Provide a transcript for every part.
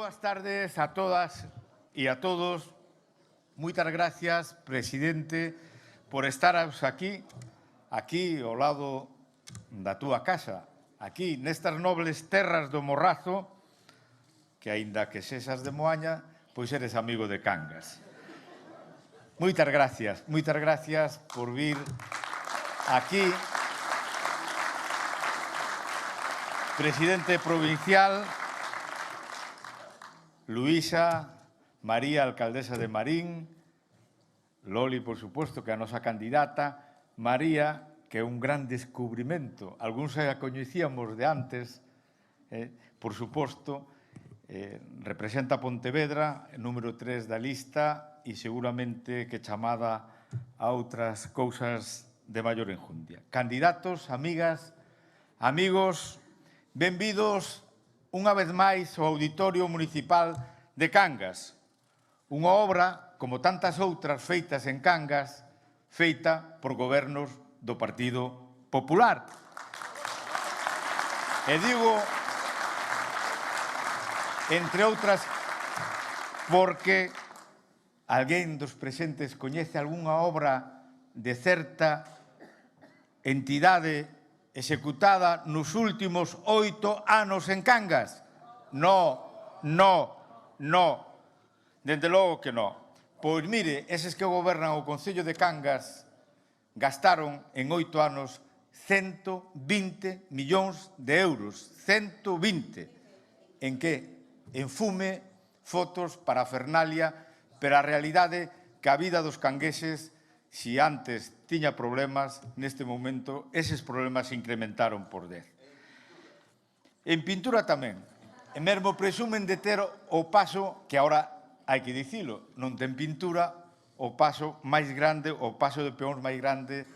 boas tardes a todas e a todos. Moitas gracias, presidente, por estaros aquí ao lado da túa casa, aquí nestas nobles terras do Morrazo, que aínda que sesas de Moaña, pois eres amigo de Cangas. Moitas gracias por vir aquí. Presidente provincial, Luisa, María, alcaldesa de Marín, Loli, por suposto, que é a nosa candidata, María, que é un gran descubrimento, algúns a coñecíamos de antes, por suposto, representa Pontevedra, número 3 da lista, e seguramente que chamada a outras cousas de maior enjundia. Candidatos, amigas, amigos, benvidos unha vez máis ao Auditorio Municipal de Cangas, unha obra, como tantas outras feitas en Cangas, feita por gobernos do Partido Popular. E digo, entre outras, porque alguén dos presentes coñece algunha obra de certa entidade executada nos últimos 8 anos en Cangas? No. Dende logo que no. Pois mire, eses que gobernan o Concello de Cangas gastaron en 8 anos 120 millóns de euros. 120. En que? En fume, fotos, parafernalia, pero a realidade que a vida dos cangueses, si antes tiña problemas, neste momento eses problemas se incrementaron por 10. En pintura tamén. E mesmo presumen de ter o paso, que agora hai que dicilo, non ten pintura, o paso máis grande, o paso de peóns máis grande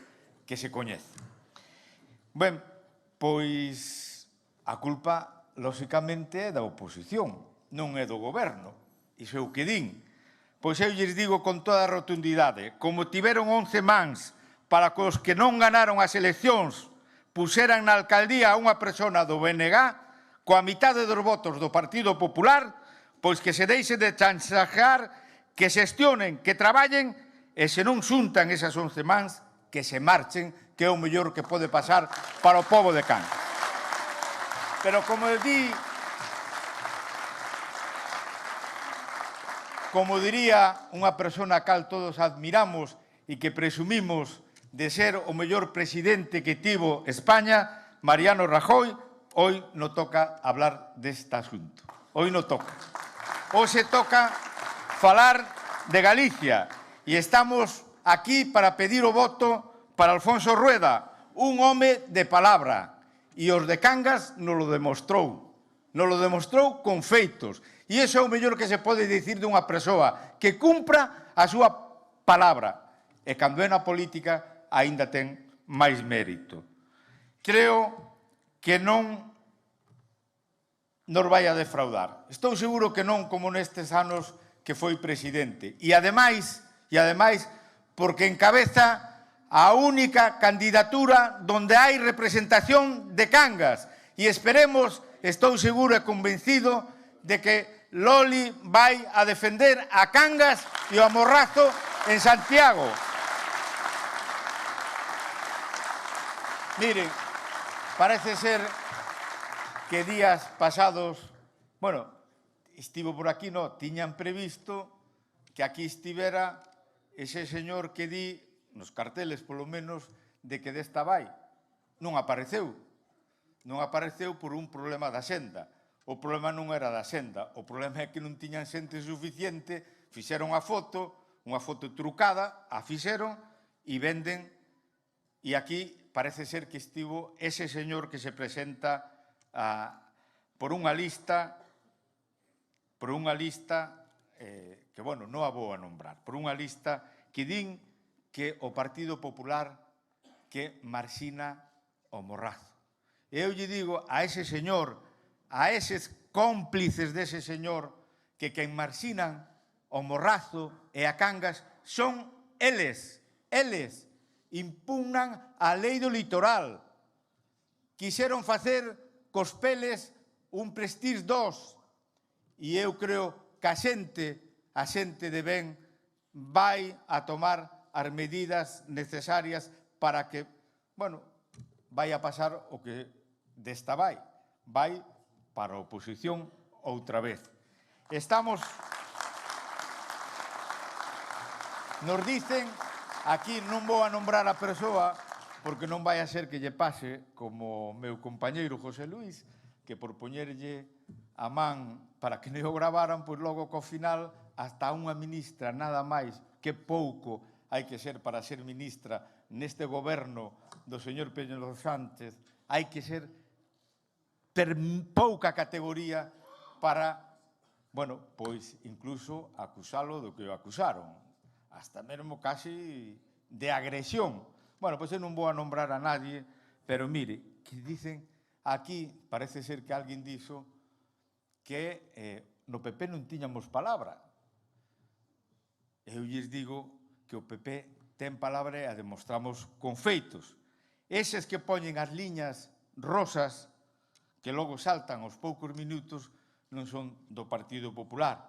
que se coñece. Ben, pois a culpa, lóxicamente, é da oposición, non é do goberno. Iso é o que din. Pois eu lles digo con toda a rotundidade, como tiveron 11 mans para que os que non ganaron as eleccións puseran na alcaldía a unha persona do BNG, coa mitade dos votos do Partido Popular, pois que se deixe de chansajear, que xestionen, que traballen, e se non xuntan esas 11 mans, que se marchen, que é o mellor que pode pasar para o pobo de Cangas. Pero como diría unha persona a cal todos admiramos e que presumimos de ser o mellor presidente que tivo España, Mariano Rajoy, hoy no toca hablar deste asunto. Hoy no toca. Hoxe toca falar de Galicia e estamos aquí para pedir o voto para Alfonso Rueda, un home de palabra, e os de Cangas nos lo demostrou con feitos, e iso é o mellor que se pode dicir dunha persoa que cumpra a súa palabra, e cando é na política aínda ten máis mérito. Creo que non nos vai a defraudar. Estou seguro que non como nestes anos que foi presidente. E ademais, porque encabeza a única candidatura donde hai representación de Cangas. E esperemos, estou seguro e convencido, de que Loli vai a defender a Cangas e o Morrazo en Santiago. Miren, parece ser que días pasados, bueno, estivo por aquí, no, tiñan previsto que aquí estivera ese señor que di, nos carteles polo menos, de que desta vai. Non apareceu. Non apareceu por un problema da senda. O problema non era da senda, o problema é que non tiñan xente suficiente, fixeron a foto, unha foto trucada, a fixeron e venden, e aquí parece ser que estivo ese señor que se presenta por unha lista que, bueno, non a vou a nombrar, por unha lista que din que o Partido Popular que marxina o Morrazo. E eu lle digo a ese señor, a eses cómplices dese señor, que quen marxinan o Morrazo e a Cangas son eles impugnan a lei do litoral. Quixeron facer cos peles un Prestige 2 e eu creo que a xente de ben vai a tomar as medidas necesarias para que, bueno, vai a pasar o que desta vai para a oposición outra vez. Nos dicen, aquí non vou a nombrar a persoa, porque non vai a ser que lle pase como meu compañeiro José Luis, que por poñerlle a man para que non o gravaran, pois logo co final hasta unha ministra, nada máis que pouco hai que ser para ser ministra neste goberno do señor Pedro Sánchez, hai que ser per pouca categoría para, bueno, pois incluso acusalo do que o acusaron, hasta mesmo casi de agresión. Bueno, pois eu non vou a nombrar a nadie, pero mire, que dicen aquí, parece ser que alguén dixo que no PP non tiñamos palabra. Eu lles digo que o PP ten palabra e a demostramos con feitos. Eses que poñen as liñas rosas, que logo saltan aos poucos minutos, non son do Partido Popular.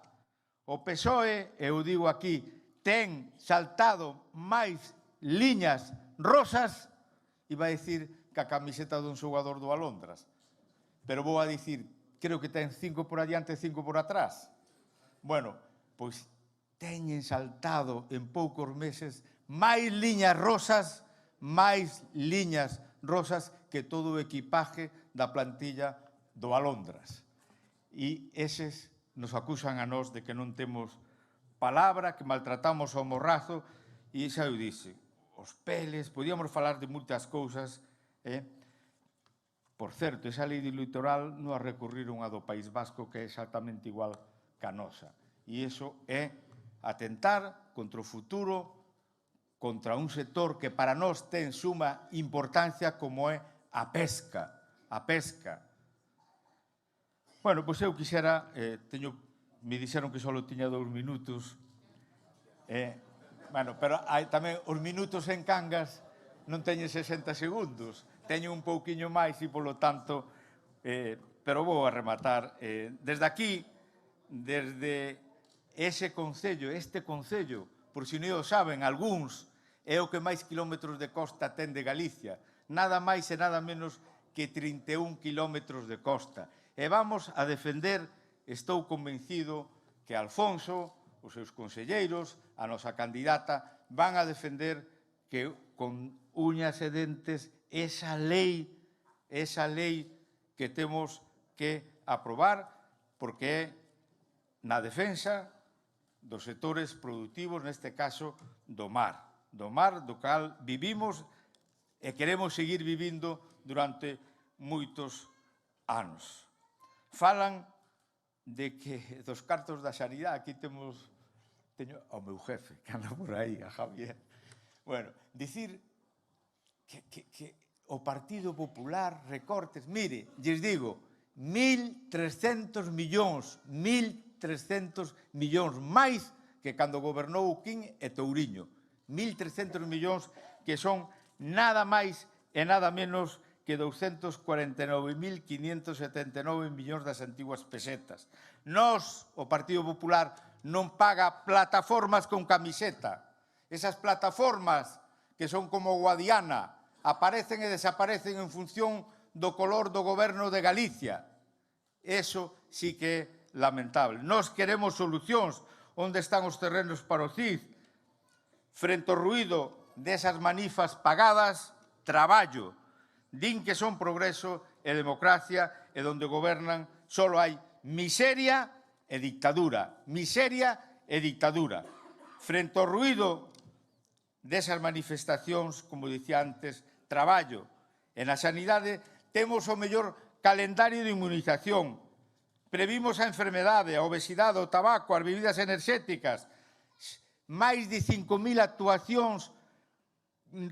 O PSOE, eu digo aquí, ten saltado máis liñas rosas, iba a dicir que a camiseta dun xogador do Alondras, pero vou a dicir, creo que ten 5 por adiante e 5 por atrás. Bueno, pois teñen saltado en poucos meses máis liñas rosas que todo o equipaje da plantilla do Alondras. E eses nos acusan a nós de que non temos palabra, que maltratamos ao morrazo, e xa eu dixe, os peles, podíamos falar de moitas cousas. Por certo, esa lei do litoral non a recurriron a do País Vasco, que é exactamente igual que a nosa. E iso é atentar contra o futuro, contra un sector que para nós ten suma importancia como é a pesca. A pesca. Bueno, pois eu quixera, me dixeron que só tiña 2 minutos, bueno, pero tamén os minutos en Cangas non teñen 60 segundos, teño un pouquiño máis e, polo tanto, pero vou a rematar. Desde aquí, desde ese concello, este concello, por si non o saben, algúns, é o que máis kilómetros de costa ten de Galicia, nada máis e nada menos que 31 kilómetros de costa. E vamos a defender, estou convencido, que Alfonso, os seus conselleiros, a nosa candidata, van a defender que con uñas e dentes esa lei que temos que aprobar, porque é na defensa dos sectores productivos, neste caso do mar, do cal vivimos e queremos seguir vivindo durante moitos anos. Falan de que dos cartos da sanidade, aquí teño ao meu jefe, que anda por aí, a Javier. Bueno, dicir que o Partido Popular recortes, mire, lles digo, 1.300 millóns máis que cando gobernou Quín e Touriño. 1.300 millóns que son nada máis e nada menos que 249.579 millóns das antiguas pesetas. Nós, o Partido Popular, non paga plataformas con camiseta. Esas plataformas que son como Guadiana, aparecen e desaparecen en función do color do goberno de Galicia. Eso sí que é lamentable. Nós queremos solucións. Onde están os terrenos para o CID? Frente ao ruído desas manifas pagadas, traballo. Din que son progreso e democracia e donde gobernan só hai miseria e dictadura. Miseria e dictadura. Frente ao ruído desas manifestacións, como dicía antes, traballo. E na sanidade temos o mellor calendario de inmunización. Previmos a enfermedade, a obesidade, o tabaco, as bebidas enerxéticas. Máis de 5.000 actuacións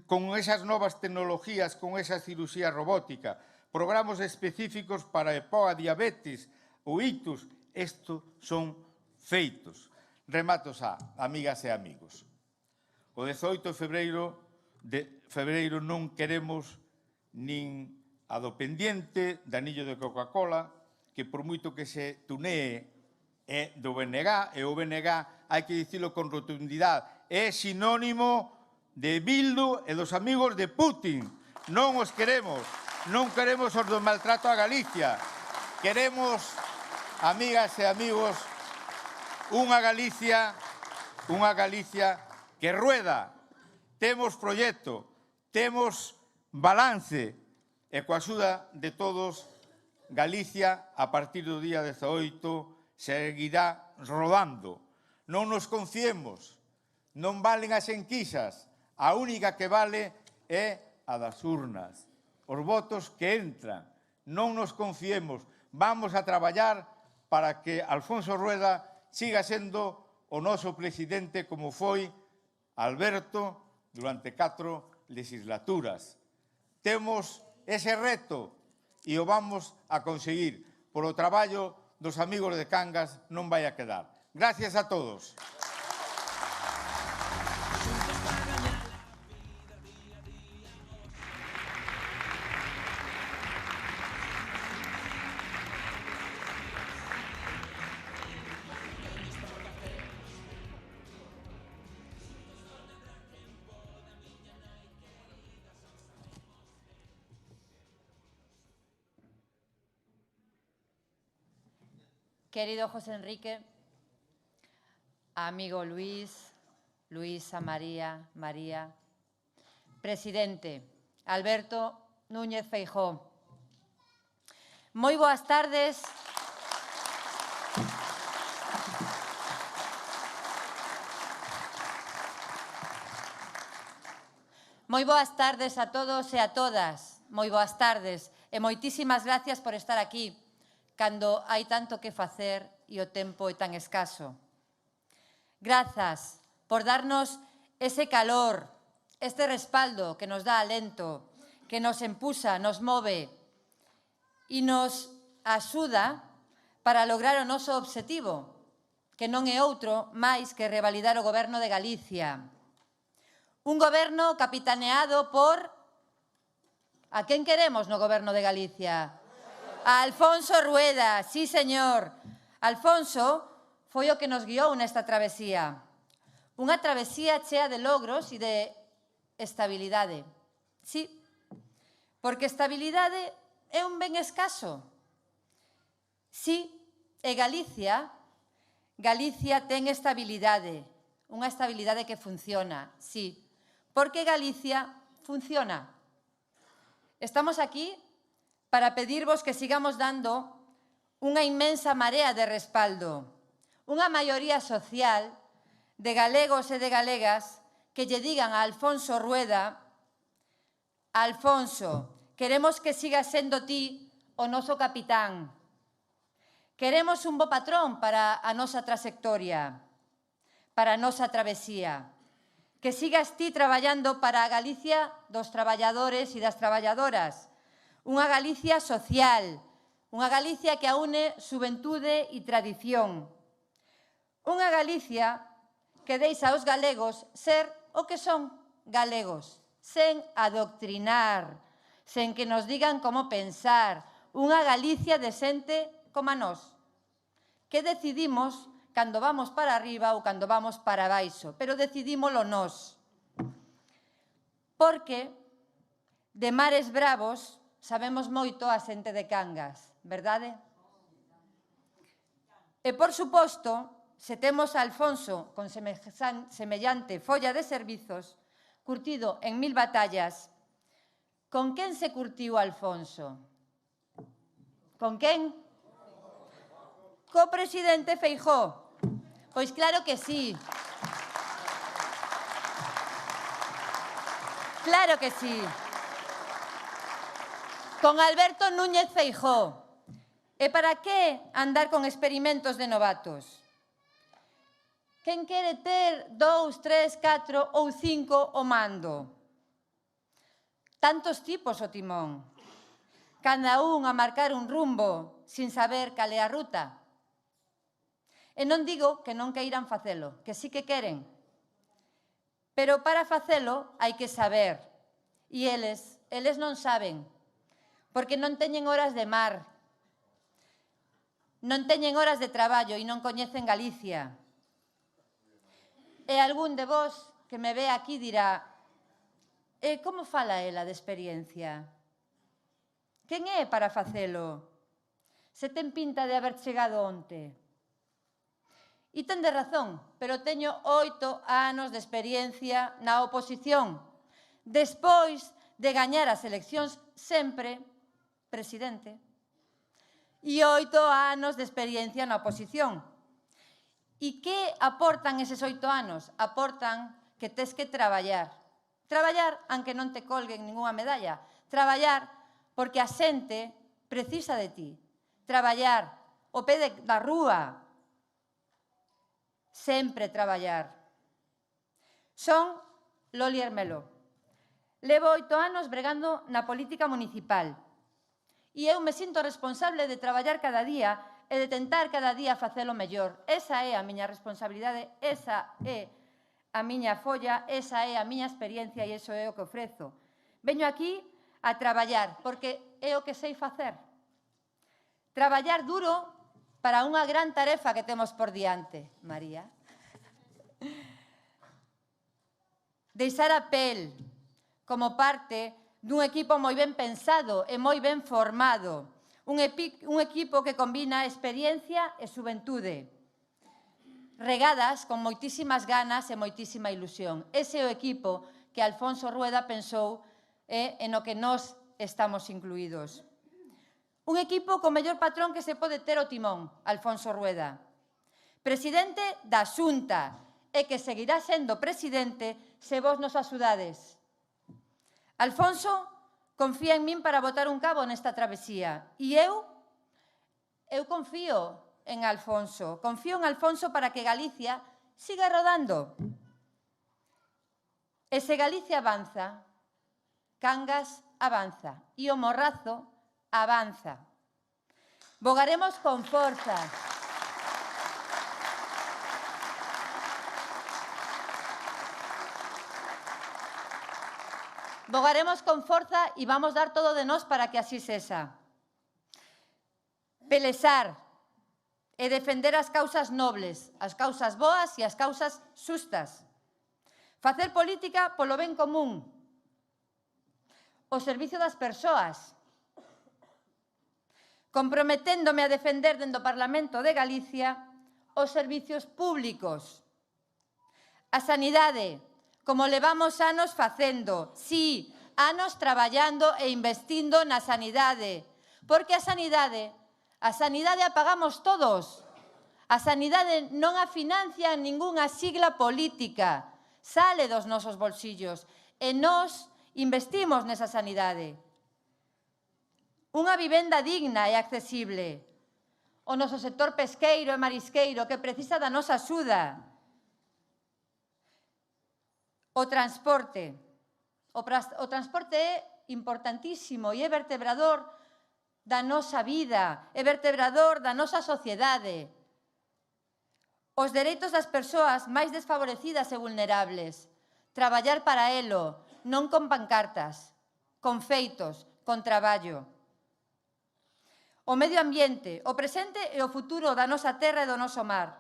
con esas novas tecnologías, con esa cirurxía robótica. Programas específicos para EPOA, diabetes, o ictus. Isto son feitos. Remato xa, amigas e amigos. O 18 de febreiro non queremos nin a do pendiente de anillo de Coca-Cola, que por moito que se tunee é do BNG, e o BNG hai que dicilo con rotundidade, é sinónimo de Bildu e dos amigos de Putin. Non os queremos, non queremos os do maltrato a Galicia. Queremos, amigas e amigos, unha Galicia que rueda. Temos proxecto, temos balance e coa axuda de todos, Galicia, a partir do día 18, seguirá rodando. Non nos confiemos, non valen as enquisas, a única que vale é a das urnas, os votos que entran. Non nos confiemos, vamos a traballar para que Alfonso Rueda siga sendo o noso presidente como foi Alberto durante 4 legislaturas. Temos ese reto e o vamos a conseguir. Por o traballo dos amigos de Cangas non vai a quedar. Gracias a todos. Querido José Enrique, amigo Luis, Luisa, María, presidente Alberto Núñez Feijóo. Moi boas tardes. Moi boas tardes a todos e a todas. Moi boas tardes e moitísimas gracias por estar aquí cando hai tanto que facer e o tempo é tan escaso. Grazas por darnos ese calor, este respaldo que nos dá alento, que nos empuxa, nos move e nos axuda para lograr o noso obxectivo, que non é outro máis que revalidar o Goberno de Galicia. Un goberno capitaneado por... A quen queremos no Goberno de Galicia? A Alfonso Rueda, sí, señor. Alfonso foi o que nos guiou nesta travesía. Unha travesía chea de logros e de estabilidade. Sí, porque estabilidade é un ben escaso. Sí, e Galicia ten estabilidade, unha estabilidade que funciona, sí, porque Galicia funciona. Estamos aquí para pedirvos que sigamos dando unha inmensa marea de respaldo, unha maioría social de galegos e de galegas que lle digan a Alfonso Rueda: Alfonso, queremos que siga sendo ti o noso capitán. Queremos un bo patrón para a nosa trayectoria, para a nosa travesía. Que sigas ti traballando para a Galicia dos traballadores e das traballadoras. Unha Galicia social, unha Galicia que aúne xuventude e tradición. Unha Galicia que deixa aos galegos ser o que son galegos, sen adoctrinar, sen que nos digan como pensar. Unha Galicia decente como a nós, que decidimos cando vamos para arriba ou cando vamos para baixo, pero decidímolo nós. Porque de mares bravos sabemos moito a xente de Cangas, verdade? E, por suposto, se temos a Alfonso con semellante folla de servizos, curtido en 1000 batallas, con quen se curtiu Alfonso? Con quen? Co presidente Feijóo. Pois claro que sí. Claro que sí. Con Alberto Núñez Feijóo. E para que andar con experimentos de novatos? Quen quere ter 2, 3, 4 ou 5 o mando? Tantos tipos o timón. Cada un a marcar un rumbo sin saber cal é a ruta. E non digo que non queiran facelo, que sí que queren. Pero para facelo hai que saber. E eles non saben, porque non teñen horas de mar. non teñen horas de traballo e non coñecen Galicia. E algún de vos que me ve aquí dirá: como fala ela de experiencia? Quen é para facelo? Se ten pinta de haber chegado onte. E ten de razón, pero teño 8 anos de experiencia na oposición. Despois de gañar as eleccións sempre presidente. E 8 anos de experiencia na oposición. E que aportan eses 8 anos? Aportan que tes que traballar. Traballar, aunque non te colguen ninguna medalla. Traballar porque a xente precisa de ti. Traballar ao pé da rúa. Sempre traballar. Son Loli Hermelo. Levo 8 anos bregando na política municipal. E eu me sinto responsable de traballar cada día e de tentar cada día facelo mellor. Esa é a miña responsabilidade, esa é a miña folla, esa é a miña experiencia e iso é o que ofrezo. Veño aquí a traballar, porque é o que sei facer. Traballar duro para unha gran tarefa que temos por diante, María. Deixar a pel como parte dun equipo moi ben pensado e moi ben formado. Un equipo que combina experiencia e xuventude, regadas con moitísimas ganas e moitísima ilusión. Ese é o equipo que Alfonso Rueda pensou e no que nós estamos incluídos. Un equipo co mellor patrón que se pode ter o timón, Alfonso Rueda. Presidente da Xunta e que seguirá sendo presidente se vos nos axudades. Alfonso confía en min para botar un cabo nesta travesía. E eu confío en Alfonso. Confío en Alfonso para que Galicia siga rodando. E se Galicia avanza, Cangas avanza. E o Morrazo avanza. Bogaremos con forza. Bogaremos con forza e vamos dar todo de nós para que así sexa. Pelexar e defender as causas nobles, as causas boas e as causas xustas. Facer política polo ben común, o servicio das persoas. Comprometéndome a defender dentro do Parlamento de Galicia os servicios públicos. A sanidade, como levamos anos facendo, sí, anos traballando e investindo na sanidade, porque a sanidade a pagamos todos. A sanidade non a financia ningunha sigla política, sale dos nosos bolsillos e nós investimos nesa sanidade. Unha vivenda digna e accesible. O noso sector pesqueiro e marisqueiro que precisa da nosa axuda. O transporte. O transporte é importantísimo e é vertebrador da nosa vida, é vertebrador da nosa sociedade. Os dereitos das persoas máis desfavorecidas e vulnerables. Traballar para elo, non con pancartas, con feitos, con traballo. O medio ambiente, o presente e o futuro da nosa terra e do noso mar.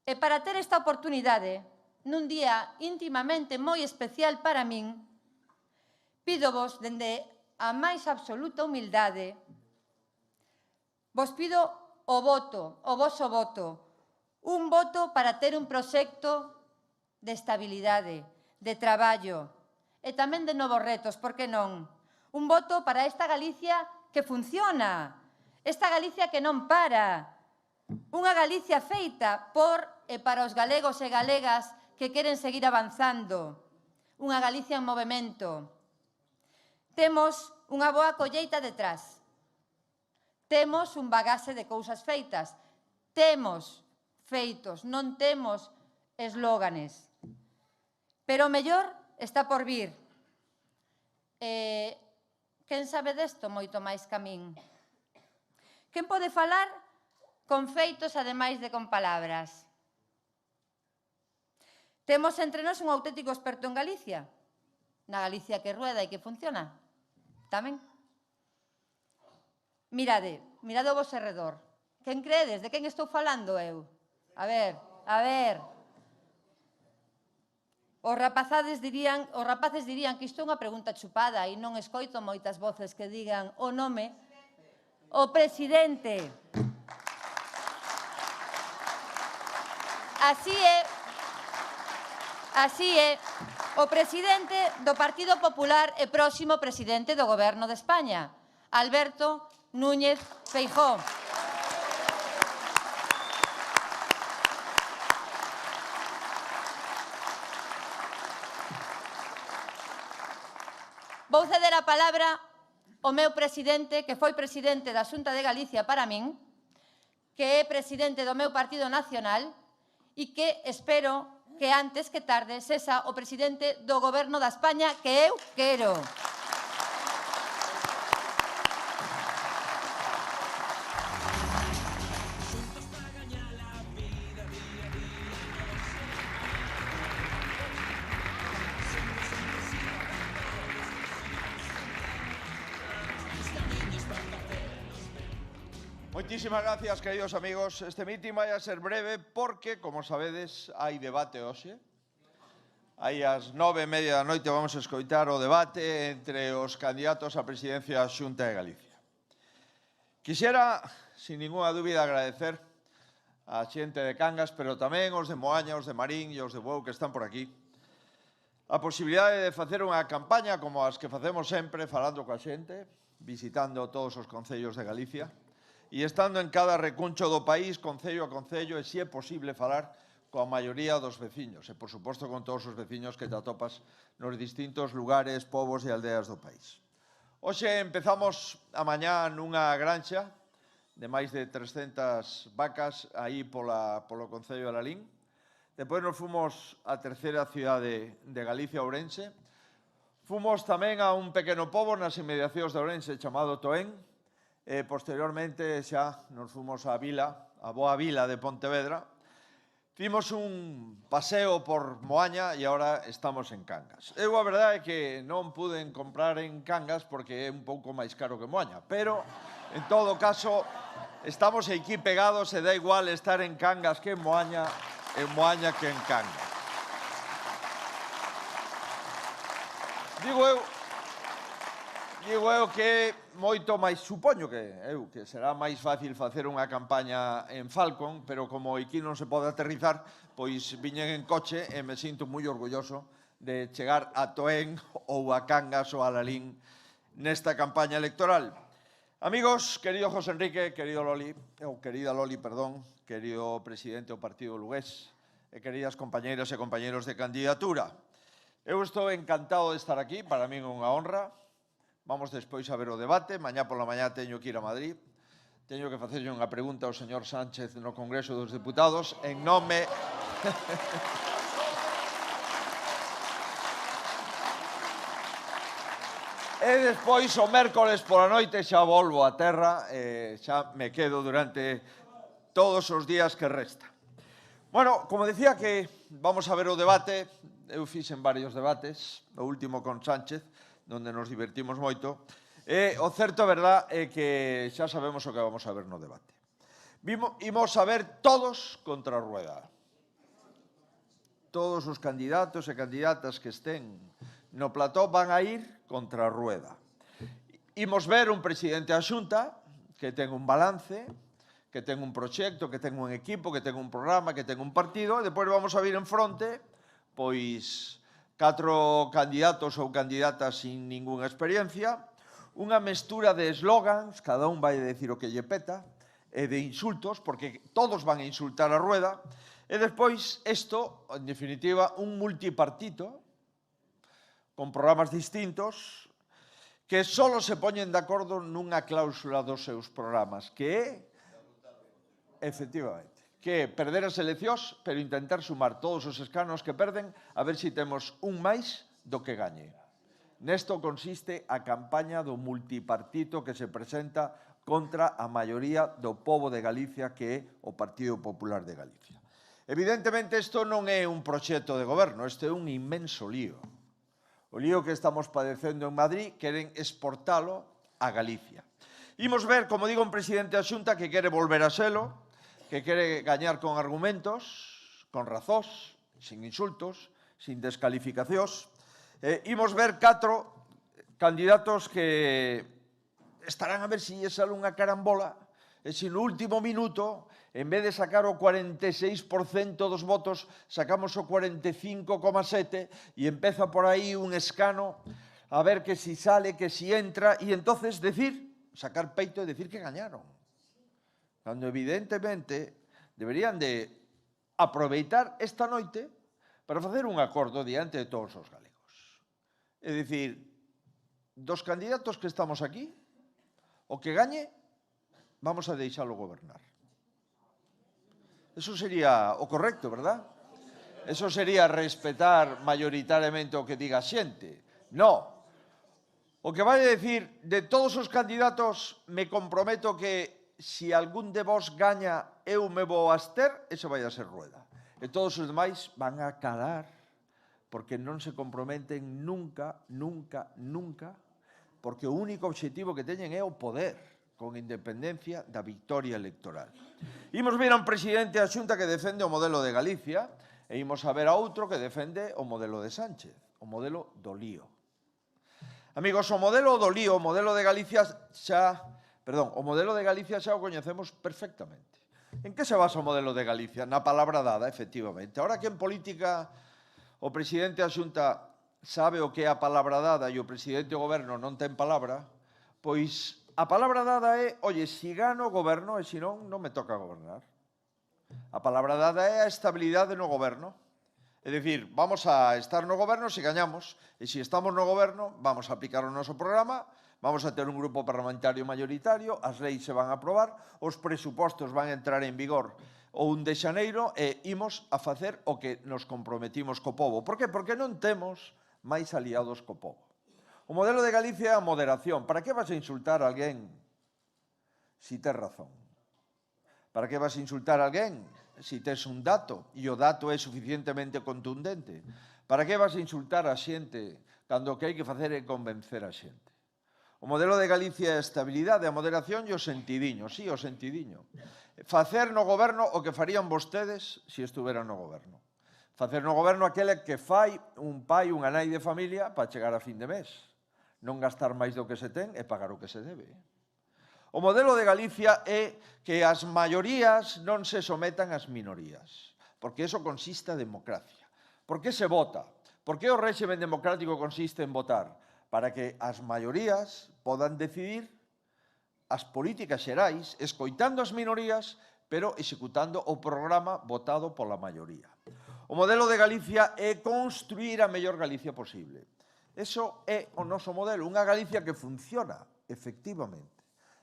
E para ter esta oportunidade, nun día íntimamente moi especial para min, pídovos, dende a máis absoluta humildade, vos pido o voso voto, un voto para ter un proxecto de estabilidade, de traballo e tamén de novos retos, por que non? Un voto para esta Galicia que funciona, esta Galicia que non para, unha Galicia feita por e para os galegos e galegas que queren seguir avanzando, unha Galicia en movimento. Temos unha boa colleita detrás, temos un bagaxe de cousas feitas, temos feitos, non temos eslóganes. Pero o mellor está por vir. Quen sabe desto moito máis que a min? Quen pode falar con feitos ademais de con palabras? Temos entre nós un auténtico experto en Galicia, na Galicia que rueda e que funciona, tamén. Mirade ao vosso redor. Quen credes? De quen estou falando eu? A ver. Os rapaces dirían que isto é unha pregunta chupada e non escoito moitas voces que digan o nome. O presidente. Así é, o presidente do Partido Popular e próximo presidente do Goberno de España, Alberto Núñez Feijóo. Vou ceder a palabra ao meu presidente, que foi presidente da Xunta de Galicia para min, que é presidente do meu Partido Nacional e que espero que antes que tarde sexa o presidente do Goberno da España que eu quero. Moitísimas gracias, queridos amigos. Este mitin vai a ser breve porque, como sabedes, hai debate hoxe. Aí ás 9:30 da noite vamos a escoitar o debate entre os candidatos á presidencia da Xunta de Galicia. Quixera, sin ninguna dúbida, agradecer a xente de Cangas, pero tamén os de Moaña, os de Marín e os de Bueu que están por aquí, a posibilidade de facer unha campaña como as que facemos sempre, falando coa xente, visitando todos os concellos de Galicia, e estando en cada recuncho do país, concello a concello, e se é posible falar coa maioría dos veciños, e por suposto con todos os veciños que te atopas nos distintos lugares, povos e aldeas do país. Hoxe empezamos a mañá nunha granxa de máis de 300 vacas aí polo concello de Lalín. Depois nos fomos á terceira cidade de Galicia, Ourense. Fomos tamén a un pequeno pobo nas inmediacións de Ourense chamado Toén. Posteriormente xa nos fomos á vila, a boa vila de Pontevedra. Fimos un paseo por Moaña e agora estamos en Cangas. Eu a verdade é que non pude comprar en Cangas porque é un pouco máis caro que Moaña, pero en todo caso estamos aquí pegados e dá igual estar en Cangas que en Moaña que en Cangas. Digo eu que moito máis, supoño que será máis fácil facer unha campaña en Falcon, pero como aquí non se pode aterrizar, pois viñen en coche e me sinto moi orgulloso de chegar a Toén ou a Cangas ou a Lalín nesta campaña electoral. Amigos, querido José Enrique, querida Loli, querido presidente do Partido Lugués e queridas compañeiras e compañeiros de candidatura, eu estou encantado de estar aquí, para min é unha honra. Vamos despois a ver o debate. Mañá pola mañá teño que ir a Madrid. Teño que facerlle unha pregunta ao señor Sánchez no Congreso dos Deputados en nome... E despois o mércoles pola noite xa volvo a terra e xa me quedo durante todos os días que resta. Bueno, como decía que vamos a ver o debate, eu fixen varios debates, o último con Sánchez, onde nos divertimos moito, e o certo é verdad é que xa sabemos o que vamos a ver no debate. Imos a ver todos contra a rueda. Todos os candidatos e candidatas que estén no plató van a ir contra a rueda. Imos ver un presidente da Xunta que ten un balance, que ten un proxecto, que ten un equipo, que ten un programa, que ten un partido, e depois vamos a vir en fronte, pois... 4 candidatos ou candidatas sin ningunha experiencia, unha mestura de eslogans, cada un vai decir o que lle peta, e de insultos, porque todos van a insultar a rueda, e despois isto, en definitiva, un multipartito, con programas distintos, que só se poñen de acordo nunha cláusula dos seus programas, que é, efectivamente, que perder as eleccións, pero intentar sumar todos os escanos que perden a ver se temos un máis do que gañe. Nesto consiste a campaña do multipartito que se presenta contra a maioría do pobo de Galicia, que é o Partido Popular de Galicia. Evidentemente, isto non é un proxecto de goberno, isto é un inmenso lío. O lío que estamos padecendo en Madrid queren exportalo a Galicia. Imos ver, como digo, un presidente da Xunta que quere volver a selo, que quere gañar con argumentos, con razóns, sin insultos, sin descalificacións. Imos ver 4 candidatos que estarán a ver se lle sale unha carambola e se no último minuto, en vez de sacar o 46% dos votos, sacamos o 45,7% e empeza por aí un escano a ver que si sale, que si entra, e entonces sacar peito e decir que gañaron. Cando evidentemente deberían de aproveitar esta noite para facer un acordo diante de todos os galegos. É dicir, dos candidatos que estamos aquí, o que gañe, vamos a deixalo gobernar. Eso sería o correcto, verdad? Eso sería respetar mayoritariamente o que diga a xente. No. O que vai decir, de todos os candidatos, me comprometo que se algún de vos gaña, eu me vou abster, ese vai a ser Rueda. E todos os demais van a calar, porque non se comprometen nunca, porque o único obxectivo que teñen é o poder, con independencia da victoria electoral. Imos ver a un presidente da Xunta que defende o modelo de Galicia, e imos a ver a outro que defende o modelo de Sánchez, o modelo do lío. Amigos, o modelo do lío, o modelo de Galicia xa o coñecemos perfectamente. En que se basa o modelo de Galicia? Na palabra dada, efectivamente. Ahora que en política o presidente da Xunta sabe o que é a palabra dada e o presidente do goberno non ten palabra, pois a palabra dada é, oye, si gano, goberno, e se non, non me toca gobernar. A palabra dada é a estabilidade no goberno. É dicir, vamos a estar no goberno se gañamos, e se estamos no goberno, vamos a aplicar o noso programa, vamos a ter un grupo parlamentario mayoritario, as leis se van a aprobar, os presupostos van a entrar en vigor o 1 de xaneiro e imos a facer o que nos comprometimos co povo. Por que? Porque non temos máis aliados co povo. O modelo de Galicia é a moderación. Para que vas a insultar a alguén si tes razón? Para que vas a insultar a alguén si tes un dato e o dato é suficientemente contundente? Para que vas a insultar a xente cando o que hai que facer é convencer a xente? O modelo de Galicia é a estabilidade, a moderación e o sentidiño. Sí, o sentidiño. Facer no goberno o que farían vostedes se estuveran no goberno. Facer no goberno aquele que fai un pai, unha nai de familia para chegar a fin de mes. Non gastar máis do que se ten e pagar o que se debe. O modelo de Galicia é que as maiorías non se sometan ás minorías, porque eso consiste a democracia. Por que se vota? Por que o réxime democrático consiste en votar? Para que as maiorías podan decidir as políticas xerais, escoitando as minorías, pero executando o programa votado pola maioría. O modelo de Galicia é construir a mellor Galicia posible. Eso é o noso modelo, unha Galicia que funciona, efectivamente.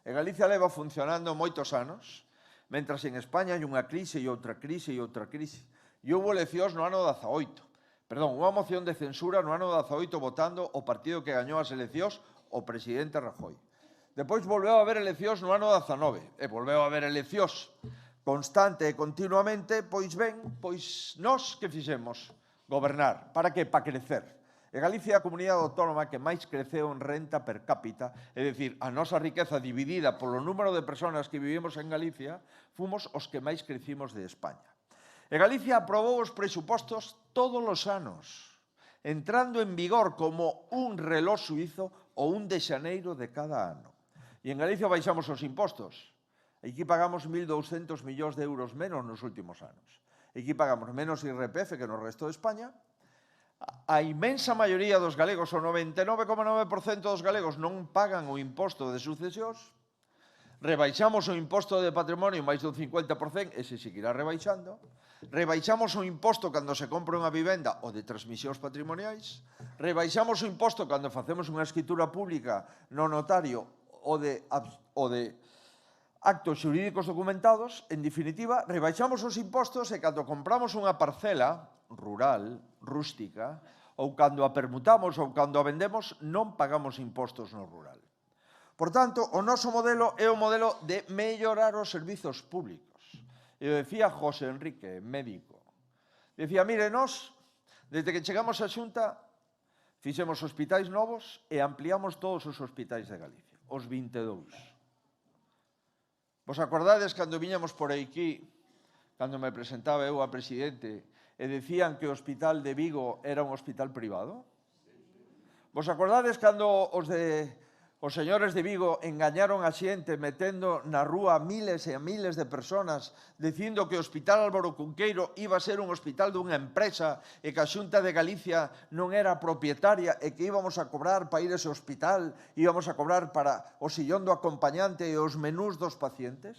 E Galicia leva funcionando moitos anos, mentras en España hai unha crise e outra crise e outra crise. E houve eleccións no ano 18. Perdón, unha moción de censura no ano 18 votando o partido que gañou as eleccións, o presidente Rajoy. Depois volveu a haber eleccións no ano 19 e volveu a haber eleccións constante e continuamente, pois ben, pois nós que fixemos? Gobernar. Para que? Para crecer. E Galicia é a comunidade autónoma que máis creceu en renta per cápita, é dicir, a nosa riqueza dividida polo número de persoas que vivimos en Galicia, fomos os que máis crecimos de España. E Galicia aprobou os presupostos todos os anos, entrando en vigor como un reloj suizo o 1 de xaneiro de cada ano. E en Galicia baixamos os impostos. Aquí pagamos 1.200 millóns de euros menos nos últimos anos. Aquí pagamos menos IRPF que no resto de España. A inmensa maioría dos galegos, o 99,9% dos galegos, non pagan o imposto de sucesións. Rebaixamos o imposto de patrimonio máis do 50%, ese seguirá rebaixando. Rebaixamos o imposto cando se compra unha vivenda o de transmisións patrimoniais. Rebaixamos o imposto cando facemos unha escritura pública no notario o de actos xurídicos documentados. En definitiva, rebaixamos os impostos e cando compramos unha parcela rural, rústica, ou cando a permutamos ou cando a vendemos, non pagamos impostos no rural. Por tanto, o noso modelo é o modelo de mellorar os servizos públicos. E o decía José Enrique, médico. Decía, mire, nós, desde que chegamos á Xunta, fixemos hospitais novos e ampliamos todos os hospitais de Galicia, os 22. Vos acordades cando viñamos por aquí, cando me presentaba eu a presidente, e decían que o hospital de Vigo era un hospital privado? Vos acordades cando os señores de Vigo engañaron a xente metendo na rúa miles e miles de personas dicindo que o Hospital Álvaro Cunqueiro iba a ser un hospital dunha empresa e que a Xunta de Galicia non era propietaria e que íbamos a cobrar para ir a ese hospital, íbamos a cobrar para o sillón do acompañante e os menús dos pacientes?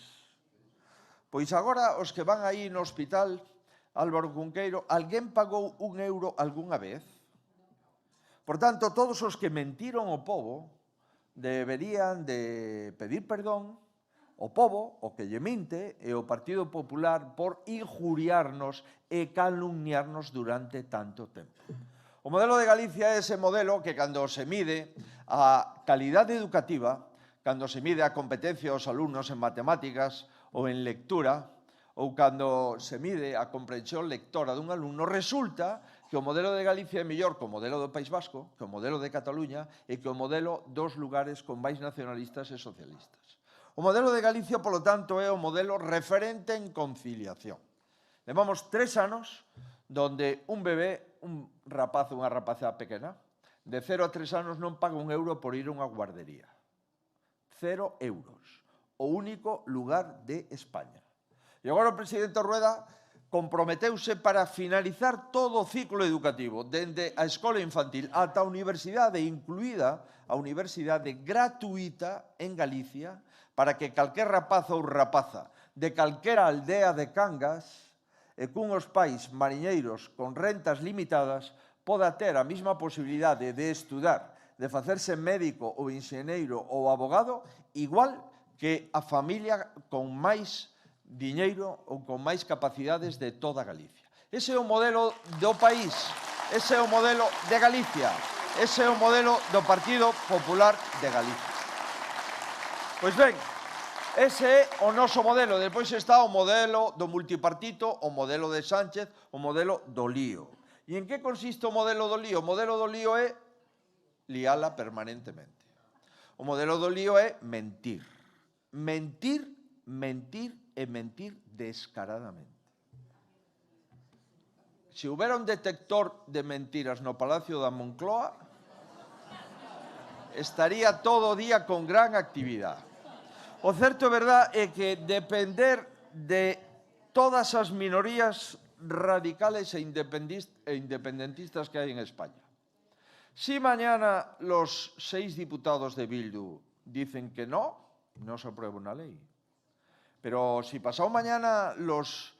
Pois agora os que van aí no Hospital Álvaro Cunqueiro, alguén pagou €1 algunha vez? Por tanto, todos os que mentiron ao pobo deberían de pedir perdón ao pobo, o que lle minte, e o Partido Popular por injuriarnos e calumniarnos durante tanto tempo. O modelo de Galicia é ese modelo que cando se mide a calidade educativa, cando se mide a competencia dos alumnos en matemáticas ou en lectura, ou cando se mide a comprensión lectora dun alumno, resulta que o modelo de Galicia é mellor que o modelo do País Vasco, que o modelo de Cataluña e que o modelo dos lugares con máis nacionalistas e socialistas. O modelo de Galicia, polo tanto, é o modelo referente en conciliación. Levamos 3 anos donde un bebé, un rapaz ou unha rapaza pequena, de 0 a 3 anos non paga €1 por ir a unha guardería. €0. O único lugar de España. E agora o presidente Rueda comprometeuse para finalizar todo o ciclo educativo, dende a escola infantil ata a universidade, incluída a universidade gratuita en Galicia, para que calquer rapaz ou rapaza de calquera aldea de Cangas e cunhos pais mariñeiros con rentas limitadas poda ter a mesma posibilidade de estudar, de facerse médico ou enxeñeiro ou abogado, igual que a familia con máis diñeiro ou con máis capacidades de toda Galicia. Ese é o modelo do país, ese é o modelo de Galicia, ese é o modelo do Partido Popular de Galicia. Pois ben, ese é o noso modelo. Depois está o modelo do multipartito, o modelo de Sánchez, o modelo do lío. E en que consiste o modelo do lío? O modelo do lío é liala permanentemente. O modelo do lío é mentir. Mentir, mentir e mentir descaradamente. Se houbera un detector de mentiras no Palacio da Moncloa, estaría todo o día con gran actividade. O certo é verdad é que depender de todas as minorías radicales e independentistas que hai en España. Si mañana los 6 diputados de Bildu dicen que no se aprueba una ley. Pero si pasado mañana los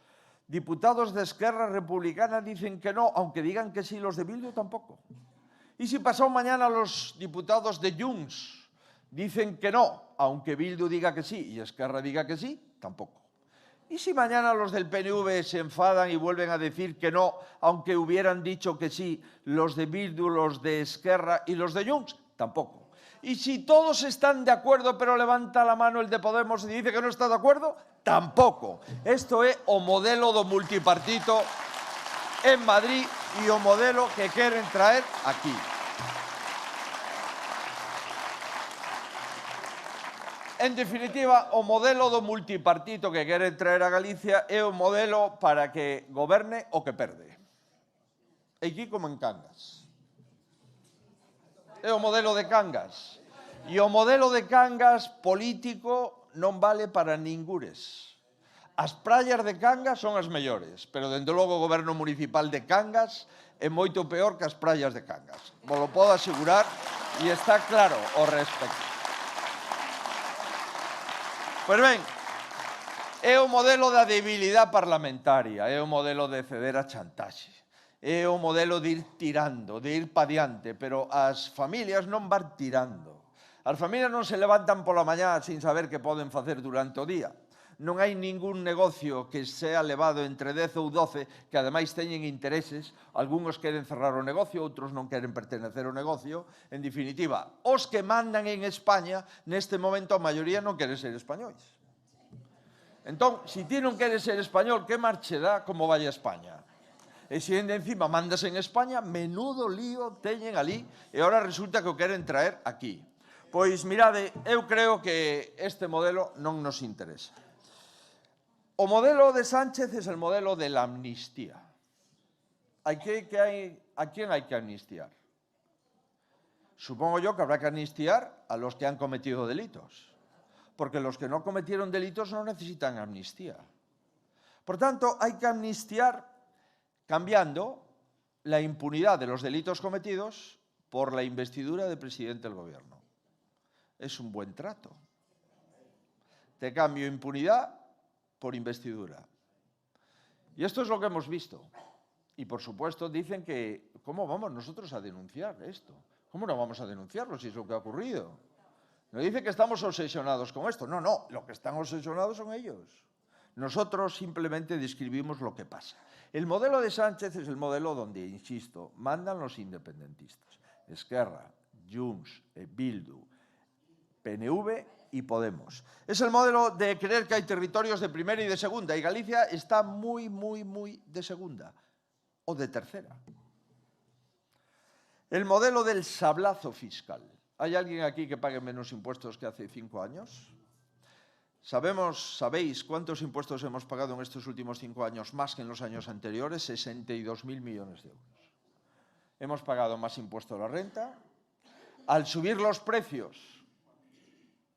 diputados de Esquerra Republicana dicen que no, aunque digan que sí los de Bildu, tampoco. Y si pasado mañana los diputados de Junts dicen que no, aunque Bildu diga que sí y Esquerra diga que sí, tampoco. Y si mañana los del PNV se enfadan y vuelven a decir que no, aunque hubieran dicho que sí los de Bildu, los de Esquerra y los de Junts, tampoco. Y si todos están de acuerdo, pero levanta la mano el de Podemos y dice que no está de acuerdo, tampoco. Esto é o modelo do multipartito en Madrid e o modelo que queren traer aquí. En definitiva, o modelo do multipartito que queren traer a Galicia é o modelo para que goberne o que perde. Aquí como en Cangas. É o modelo de Cangas. E o modelo de Cangas político non vale para ningures. As praias de Cangas son as mellores, pero dende logo o goberno municipal de Cangas é moito peor que as praias de Cangas. Vos lo podo asegurar e está claro o respecto. Pois ben, é o modelo da debilidade parlamentaria, é o modelo de ceder a chantaxe. É o modelo de ir tirando, de ir pa diante, pero as familias non van tirando. As familias non se levantan pola mañá sin saber que poden facer durante o día. Non hai ningún negocio que sea levado entre 10 ou 12 que ademais teñen intereses. Algúns queren cerrar o negocio, outros non queren pertenecer ao negocio. En definitiva, os que mandan en España, neste momento a maioría non queren ser españois. Entón, se ti non queres ser español, que marche dá como vai a España? E se encima mandas en España, menudo lío teñen ali, e ahora resulta que o queren traer aquí. Pois, mirade, eu creo que este modelo non nos interesa. O modelo de Sánchez es el modelo de la amnistía. ¿A quién hay que amnistiar? Supongo yo que habrá que amnistiar a los que han cometido delitos, porque los que no cometieron delitos no necesitan amnistía. Por tanto, hay que amnistiar cambiando la impunidad de los delitos cometidos por la investidura del presidente del gobierno. Es un buen trato. Te cambio impunidad por investidura. Y esto es lo que hemos visto. Y por supuesto dicen que, ¿cómo vamos nosotros a denunciar esto? ¿Cómo no vamos a denunciarlo si es lo que ha ocurrido? No dice que estamos obsesionados con esto. No, no, lo que están obsesionados son ellos. Nosotros simplemente describimos lo que pasa. El modelo de Sánchez es el modelo donde, insisto, mandan los independentistas. Esquerra, Junts, Bildu, PNV y Podemos. Es el modelo de creer que hay territorios de primera y de segunda, y Galicia está muy de segunda o de tercera. El modelo del sablazo fiscal. ¿Hay alguien aquí que pague menos impuestos que hace 5 años? ¿Sabéis cuántos impuestos hemos pagado en estos últimos 5 años más que en los años anteriores? 62.000 millones de euros. Hemos pagado más impuesto a la renta. Al subir los precios,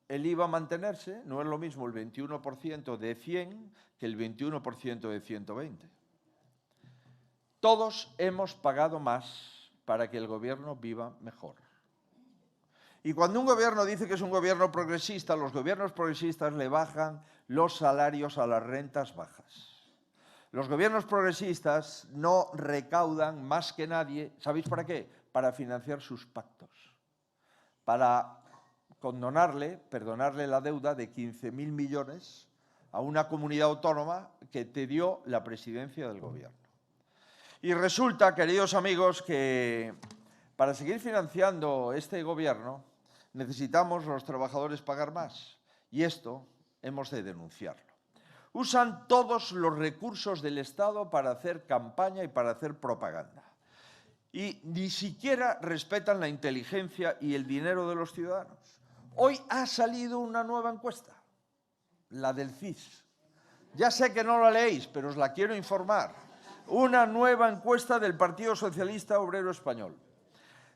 el IVA mantenerse, no es lo mismo el 21% de 100 que el 21% de 120. Todos hemos pagado más para que el gobierno viva mejor. Y cuando un gobierno dice que es un gobierno progresista, los gobiernos progresistas le bajan los salarios a las rentas bajas. Los gobiernos progresistas no recaudan más que nadie, ¿sabéis para qué? Para financiar sus pactos, para perdonarle la deuda de 15.000 millones a una comunidad autónoma que te dio la presidencia del gobierno. Y resulta, queridos amigos, que para seguir financiando este gobierno necesitamos los trabajadores pagar más, y esto hemos de denunciarlo. Usan todos los recursos del Estado para hacer campaña y para hacer propaganda. Y ni siquiera respetan la inteligencia y el dinero de los ciudadanos. Hoy ha salido una nueva encuesta, la del CIS. Ya sé que no la leéis, pero os la quiero informar. Una nueva encuesta del Partido Socialista Obrero Español.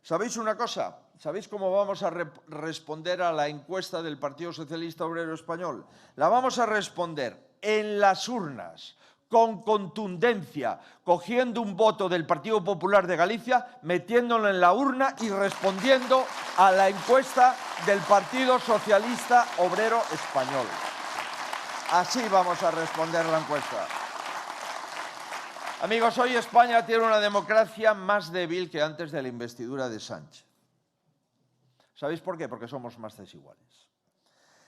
¿Sabéis una cosa? ¿Sabéis cómo vamos a responder a la encuesta del Partido Socialista Obrero Español? La vamos a responder en las urnas, con contundencia, cogiendo un voto del Partido Popular de Galicia, metiéndolo en la urna y respondiendo a la encuesta del Partido Socialista Obrero Español. Así vamos a responder la encuesta. Amigos, hoy España tiene una democracia más débil que antes de la investidura de Sánchez. ¿Sabéis por qué? Porque somos más desiguales.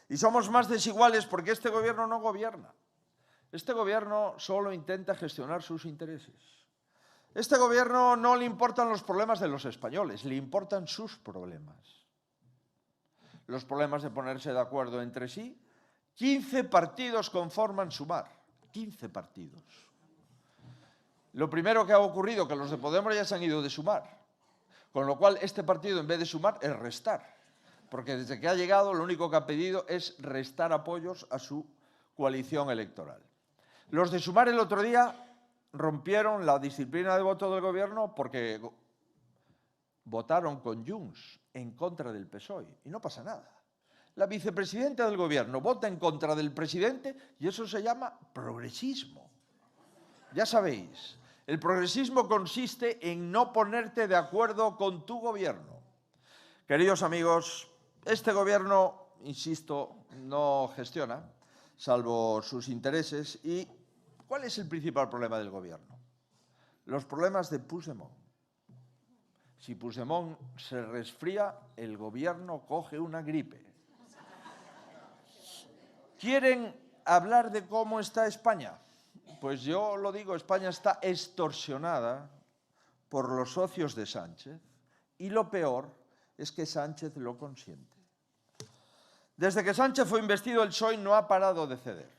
Y somos más desiguales porque este gobierno no gobierna. Este gobierno solo intenta gestionar sus intereses. Este gobierno no le importan los problemas de los españoles, le importan sus problemas. Los problemas de ponerse de acuerdo entre sí. 15 partidos conforman Sumar. 15 partidos. Lo primero que ha ocurrido es que los de Podemos ya se han ido de Sumar, con lo cual este partido, en vez de sumar, es restar, porque desde que ha llegado lo único que ha pedido es restar apoyos a su coalición electoral. Los de Sumar el otro día rompieron la disciplina de voto del gobierno porque votaron con Junts en contra del PSOE, y no pasa nada. La vicepresidenta del gobierno vota en contra del presidente y eso se llama progresismo. Ya sabéis. El progresismo consiste en no ponerte de acuerdo con tu gobierno. Queridos amigos, este gobierno, insisto, no gestiona, salvo sus intereses. ¿Y cuál es el principal problema del gobierno? Los problemas de Puigdemont. Si Puigdemont se resfría, el gobierno coge una gripe. ¿Quieren hablar de cómo está España? Pues yo lo digo, España está extorsionada por los socios de Sánchez y lo peor es que Sánchez lo consiente. Desde que Sánchez fue investido, el PSOE no ha parado de ceder.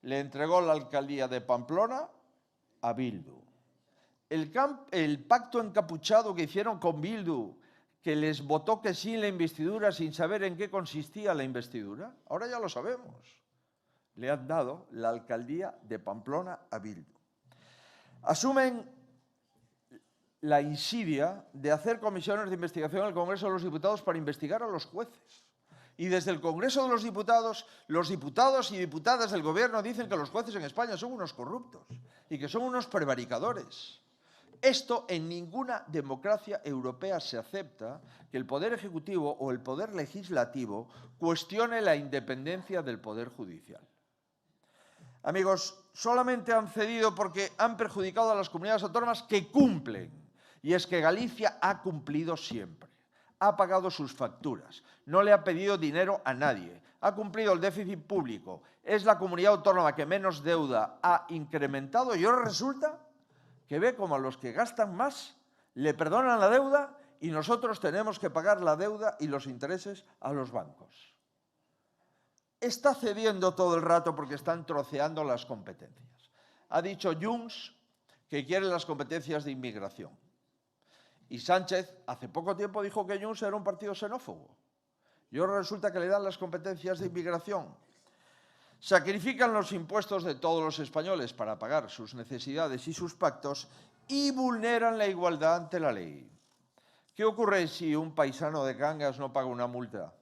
Le entregó la alcaldía de Pamplona a Bildu. El pacto encapuchado que hicieron con Bildu, que les votó que sí en la investidura sin saber en qué consistía la investidura? Ahora ya lo sabemos. Le han dado la alcaldía de Pamplona a Bildu. Asumen la insidia de hacer comisiones de investigación en el Congreso de los Diputados para investigar a los jueces. Y desde el Congreso de los diputados y diputadas del Gobierno dicen que los jueces en España son unos corruptos y que son unos prevaricadores. Esto en ninguna democracia europea se acepta, que el Poder Ejecutivo o el Poder Legislativo cuestione la independencia del Poder Judicial. Amigos, solamente han cedido porque han perjudicado a las comunidades autónomas que cumplen. Y es que Galicia ha cumplido siempre. Ha pagado sus facturas, no le ha pedido dinero a nadie, ha cumplido el déficit público, es la comunidad autónoma que menos deuda ha incrementado y ahora resulta que ve como a los que gastan más le perdonan la deuda y nosotros tenemos que pagar la deuda y los intereses a los bancos. Está cediendo todo el rato porque están troceando las competencias. Ha dicho Junts que quiere las competencias de inmigración. Y Sánchez hace poco tiempo dijo que Junts era un partido xenófobo. Y ahora resulta que le dan las competencias de inmigración. Sacrifican los impuestos de todos los españoles para pagar sus necesidades y sus pactos y vulneran la igualdad ante la ley. ¿Qué ocurre si un paisano de Cangas no paga una multa?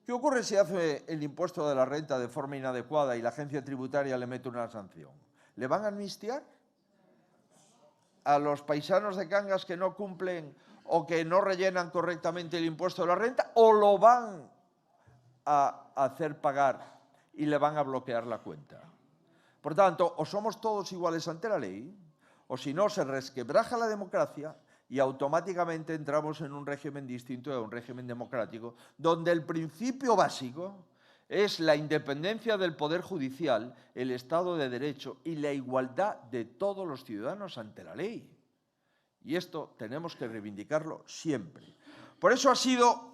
¿Qué ocurre si hace el impuesto de la renta de forma inadecuada y la agencia tributaria le mete una sanción? ¿Le van a amnistiar a los paisanos de Cangas que no cumplen o que no rellenan correctamente el impuesto de la renta, o lo van a hacer pagar y le van a bloquear la cuenta? Por tanto, o somos todos iguales ante la ley, o si no, se resquebraja la democracia y automáticamente entramos en un régimen distinto a un régimen democrático, donde el principio básico es la independencia del Poder Judicial, el Estado de Derecho y la igualdad de todos los ciudadanos ante la ley. Y esto tenemos que reivindicarlo siempre. Por eso ha sido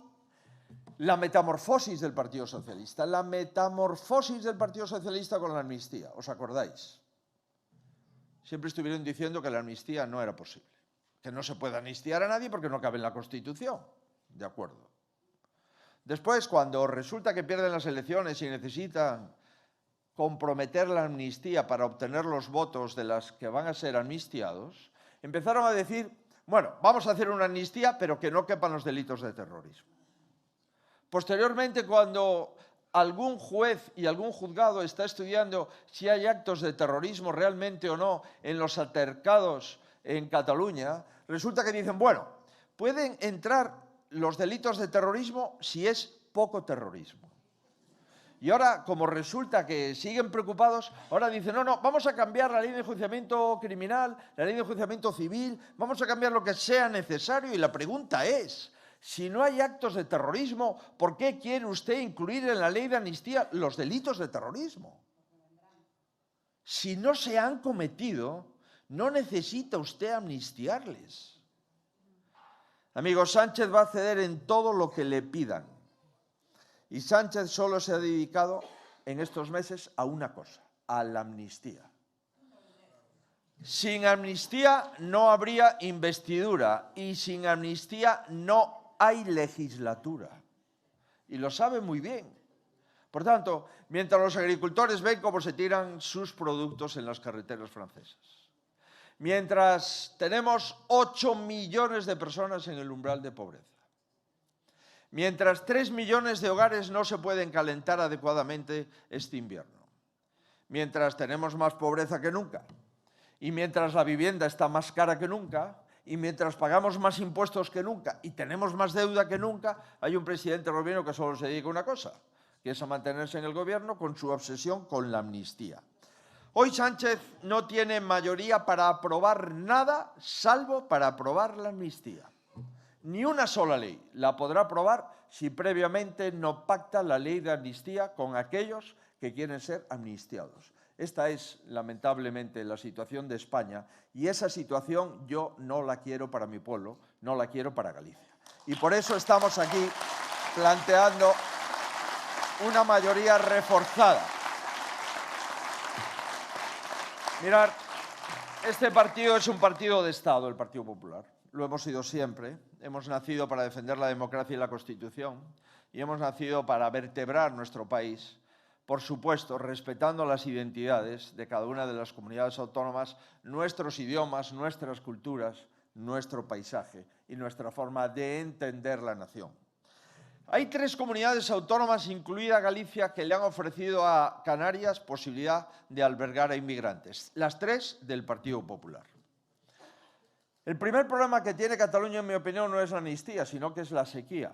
la metamorfosis del Partido Socialista, la metamorfosis del Partido Socialista con la amnistía. ¿Os acordáis? Siempre estuvieron diciendo que la amnistía no era posible, que no se puede amnistiar a nadie porque no cabe en la Constitución. De acuerdo. Después, cuando resulta que pierden las elecciones y necesitan comprometer la amnistía para obtener los votos de las que van a ser amnistiados, empezaron a decir, bueno, vamos a hacer una amnistía, pero que no quepan los delitos de terrorismo. Posteriormente, cuando algún juez y algún juzgado está estudiando si hay actos de terrorismo realmente o no en los altercados en Cataluña, resulta que dicen, bueno, pueden entrar los delitos de terrorismo si es poco terrorismo. Y ahora, como resulta que siguen preocupados, ahora dicen, no, vamos a cambiar la ley de enjuiciamiento criminal, la ley de enjuiciamiento civil, vamos a cambiar lo que sea necesario. Y la pregunta es, si no hay actos de terrorismo, ¿por qué quiere usted incluir en la ley de amnistía los delitos de terrorismo? Si no se han cometido, no necesita usted amnistiarles. Amigos, Sánchez va a ceder en todo lo que le pidan. Y Sánchez solo se ha dedicado en estos meses a una cosa, a la amnistía. Sin amnistía no habría investidura y sin amnistía no hay legislatura. Y lo sabe muy bien. Por tanto, mientras los agricultores ven cómo se tiran sus productos en las carreteras francesas, mientras tenemos 8 millones de personas en el umbral de pobreza, mientras 3 millones de hogares no se pueden calentar adecuadamente este invierno, mientras tenemos más pobreza que nunca, y mientras la vivienda está más cara que nunca, y mientras pagamos más impuestos que nunca y tenemos más deuda que nunca, hay un presidente del gobierno que solo se dedica a una cosa, que es a mantenerse en el gobierno con su obsesión con la amnistía. Hoy Sánchez no tiene mayoría para aprobar nada, salvo para aprobar la amnistía. Ni una sola ley la podrá aprobar si previamente no pacta la ley de amnistía con aquellos que quieren ser amnistiados. Esta es, lamentablemente, la situación de España y esa situación yo no la quiero para mi pueblo, no la quiero para Galicia. Y por eso estamos aquí planteando una mayoría reforzada. Mirad, este partido es un partido de Estado, el Partido Popular. lo hemos sido siempre. Hemos nacido para defender la democracia y la Constitución y hemos nacido para vertebrar nuestro país, por supuesto, respetando las identidades de cada una de las comunidades autónomas, nuestros idiomas, nuestras culturas, nuestro paisaje y nuestra forma de entender la nación. Hay 3 comunidades autónomas, incluida Galicia, que le han ofrecido a Canarias posibilidad de albergar a inmigrantes. Las 3 del Partido Popular. El primer problema que tiene Cataluña, en mi opinión, no es la amnistía, sino que es la sequía.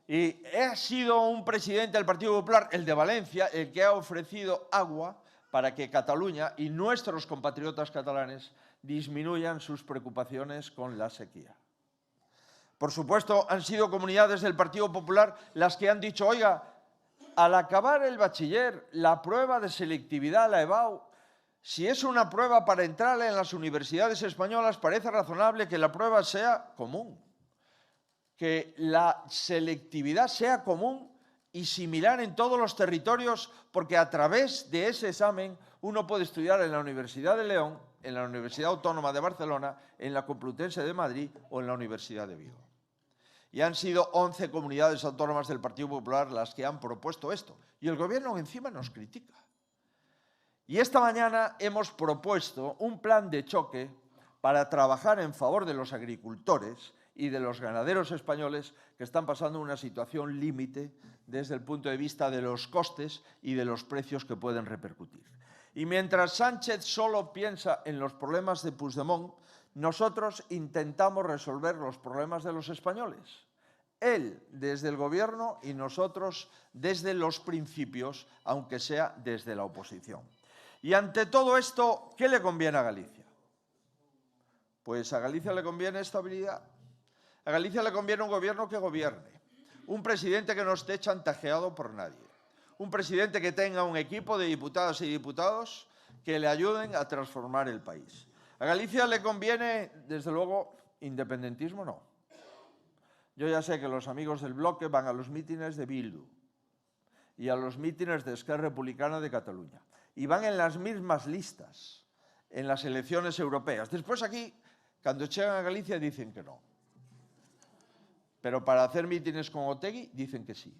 Y ha sido un presidente del Partido Popular, el de Valencia, el que ha ofrecido agua para que Cataluña y nuestros compatriotas catalanes disminuyan sus preocupaciones con la sequía. Por supuesto, han sido comunidades del Partido Popular las que han dicho, oiga, al acabar el bachiller, la prueba de selectividad, la EBAU, si es una prueba para entrar en las universidades españolas, parece razonable que la prueba sea común, que la selectividad sea común y similar en todos los territorios, porque a través de ese examen uno puede estudiar en la Universidad de León, en la Universidad Autónoma de Barcelona, en la Complutense de Madrid o en la Universidad de Vigo. Y han sido 11 comunidades autónomas del Partido Popular las que han propuesto esto. Y el Gobierno encima nos critica. Y esta mañana hemos propuesto un plan de choque para trabajar en favor de los agricultores y de los ganaderos españoles que están pasando una situación límite desde el punto de vista de los costes y de los precios que pueden repercutir. Y mientras Sánchez solo piensa en los problemas de Puigdemont, nosotros intentamos resolver los problemas de los españoles. Él desde el Gobierno y nosotros desde los principios, aunque sea desde la oposición. Y ante todo esto, ¿qué le conviene a Galicia? Pues a Galicia le conviene estabilidad. A Galicia le conviene un gobierno que gobierne, un presidente que no esté chantajeado por nadie, un presidente que tenga un equipo de diputadas y diputados que le ayuden a transformar el país. A Galicia le conviene, desde luego, independentismo no. Yo ya sé que los amigos del bloque van a los mítines de Bildu y a los mítines de Esquerra Republicana de Cataluña y van en las mismas listas en las elecciones europeas. Después aquí, cuando llegan a Galicia, dicen que no. Pero para hacer mítines con Otegi, dicen que sí.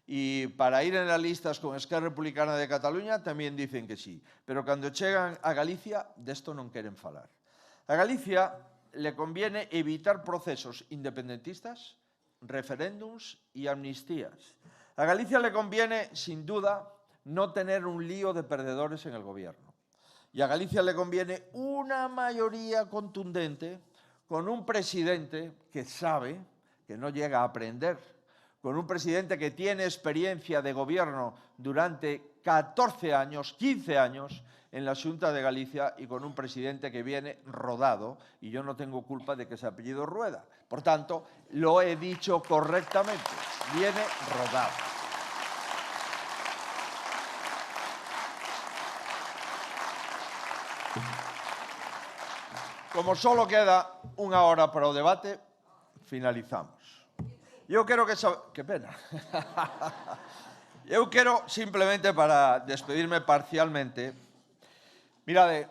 Y para ir en las listas con Esquerra Republicana de Cataluña, también dicen que sí. Pero cuando llegan a Galicia, de esto no quieren falar. A Galicia le conviene evitar procesos independentistas, referéndums y amnistías. A Galicia le conviene, sin duda, no tener un lío de perdedores en el gobierno. Y a Galicia le conviene una mayoría contundente con un presidente que sabe, que no llega a aprender, con un presidente que tiene experiencia de gobierno durante 14 años, 15 años en la Xunta de Galicia y con un presidente que viene rodado, y yo no tengo culpa de que se apellido Rueda. Por tanto, lo he dicho correctamente, viene rodado. Como solo queda una hora para o debate, finalizamos. Eu quero que... Que pena. Eu quero, simplemente para despedirme parcialmente, mirade,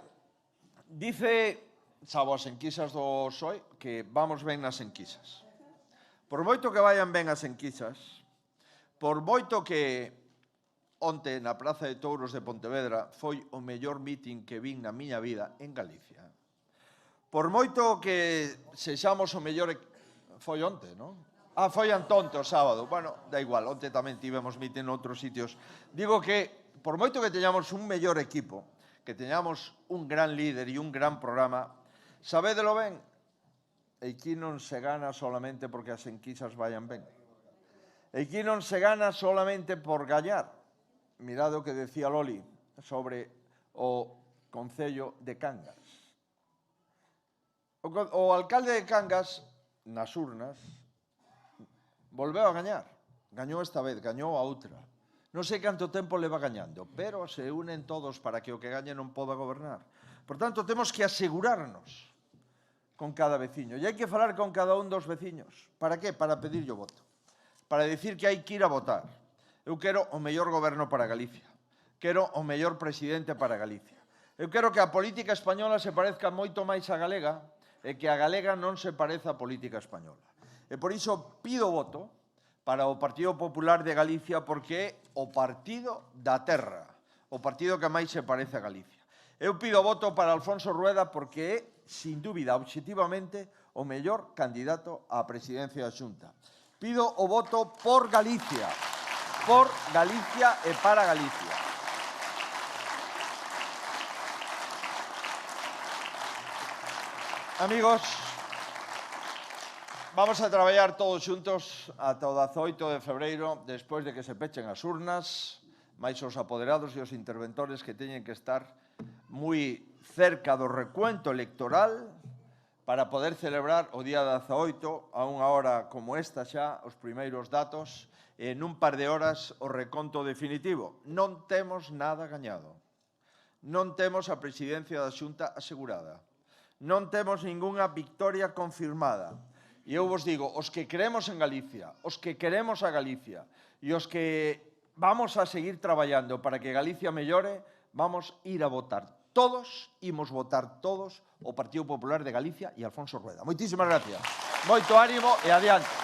dice, salvo as enquisas do PSOE, que vamos ben nas enquisas. Por moito que vayan ben as enquisas, por moito que onte na Praza de Touros de Pontevedra foi o mellor mitin que vin na miña vida en Galicia, por moito que sexamos o mellor... Foi onte, non? Foi antonte o sábado. Bueno, da igual, onte tamén tivemos mitin en outros sitios. Digo que, por moito que teñamos un mellor equipo, que teñamos un gran líder e un gran programa, sabédelo ben, aquí non se gana solamente porque as enquisas vayan ben. Aquí non se gana solamente por gañar. Mirad o que decía Loli sobre o Concello de Cangas. O alcalde de Cangas, nas urnas, volveu a gañar. Gañou esta vez, gañou a outra. Non sei canto tempo leva gañando, pero se unen todos para que o que gañe non poda gobernar. Por tanto, temos que asegurarnos con cada veciño. E hai que falar con cada un dos veciños. Para qué? Para pedirlle o voto. Para decir que hai que ir a votar. Eu quero o mellor goberno para Galicia. Quero o mellor presidente para Galicia. Eu quero que a política española se parezca moito máis a galega e que a galega non se parece á política española. E por iso pido voto para o Partido Popular de Galicia porque é o partido da terra, o partido que máis se parece a Galicia. Eu pido voto para Alfonso Rueda porque é, sin dúbida, obxectivamente, o mellor candidato á presidencia da Xunta. Pido o voto por Galicia e para Galicia. Amigos, vamos a traballar todos xuntos ata o 18 de febreiro, despois de que se pechen as urnas, máis os apoderados e os interventores que teñen que estar moi cerca do recuento electoral para poder celebrar o día 18 a unha hora como esta xa, os primeiros datos, e nun par de horas o reconto definitivo. Non temos nada gañado. Non temos a presidencia da Xunta asegurada. Non temos ningunha victoria confirmada. E eu vos digo, os que creemos en Galicia, os que queremos a Galicia e os que vamos a seguir traballando para que Galicia mellore, vamos ir a votar todos, imos votar todos o Partido Popular de Galicia e Alfonso Rueda. Moitísimas gracias. Moito ánimo e adiante.